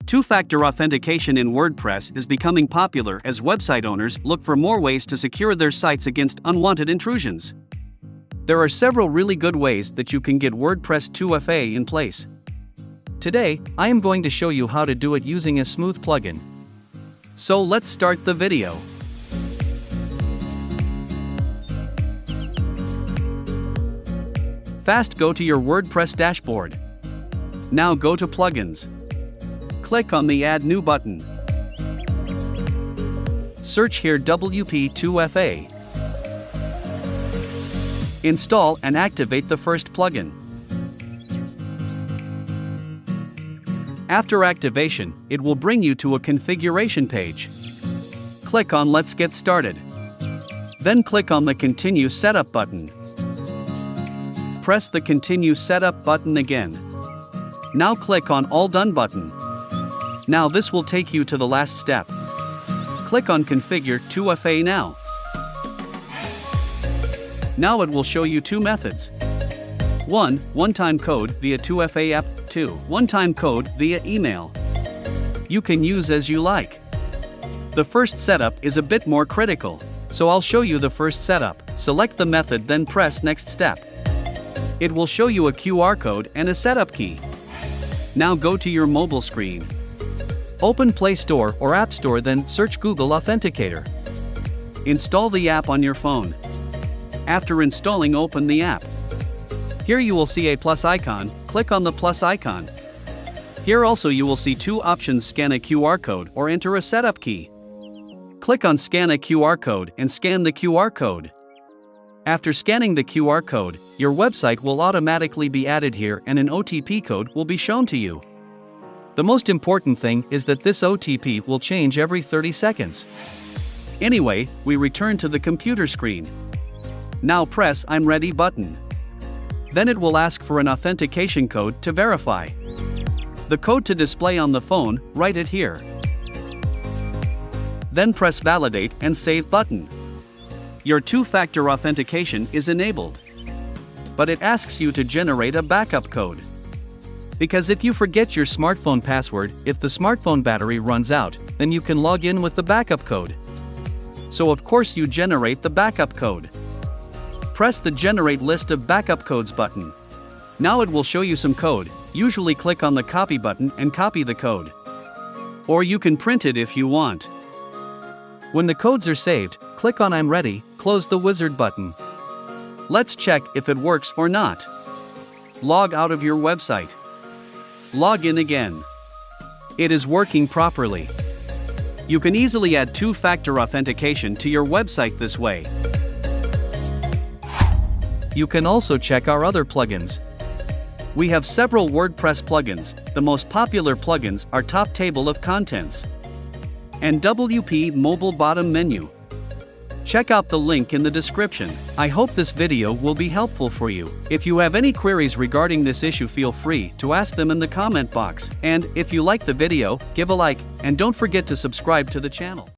Two-factor authentication in WordPress is becoming popular as website owners look for more ways to secure their sites against unwanted intrusions. There are several really good ways that you can get WordPress 2FA in place. Today, I am going to show you how to do it using a smooth plugin. So let's start the video. First, go to your WordPress dashboard. Now go to Plugins. Click on the Add New button. Search here WP2FA. Install and activate the first plugin. After activation, it will bring you to a configuration page. Click on Let's Get Started. Then click on the Continue Setup button. Press the Continue Setup button again. Now click on All Done button. Now this will take you to the last step. Click on Configure 2FA now. Now it will show you two methods. 1. One-time code via 2FA app. 2. One-time code via email. You can use as you like. The first setup is a bit more critical, so I'll show you the first setup. Select the method, then press Next Step. It will show you a QR code and a setup key. Now go to your mobile screen. Open Play Store or App Store, then search Google Authenticator. Install the app on your phone. After installing, open the app. Here you will see a plus icon, click on the plus icon. Here also you will see two options: scan a QR code or enter a setup key. Click on Scan a QR code and scan the QR code. After scanning the QR code, your website will automatically be added here and an OTP code will be shown to you. The most important thing is that this OTP will change every 30 seconds. Anyway, we return to the computer screen. Now press I'm Ready button. Then it will ask for an authentication code to verify. The code to display on the phone, write it here. Then press Validate and Save button. Your two-factor authentication is enabled. But it asks you to generate a backup code. Because if you forget your smartphone password, if the smartphone battery runs out, then you can log in with the backup code. So of course you generate the backup code. Press the Generate List of Backup Codes button. Now it will show you some code. Usually click on the Copy button and copy the code. Or you can print it if you want. When the codes are saved, click on I'm Ready, close the wizard button. Let's check if it works or not. Log out of your website. Log in again. It is working properly. You can easily add two-factor authentication to your website this way. You can also check our other plugins. We have several WordPress plugins. The most popular plugins are Top Table of Contents and WP Mobile Bottom Menu. Check out the link in the description. I hope this video will be helpful for you. If you have any queries regarding this issue, feel free to ask them in the comment box. And if you like the video, give a like, and don't forget to subscribe to the channel.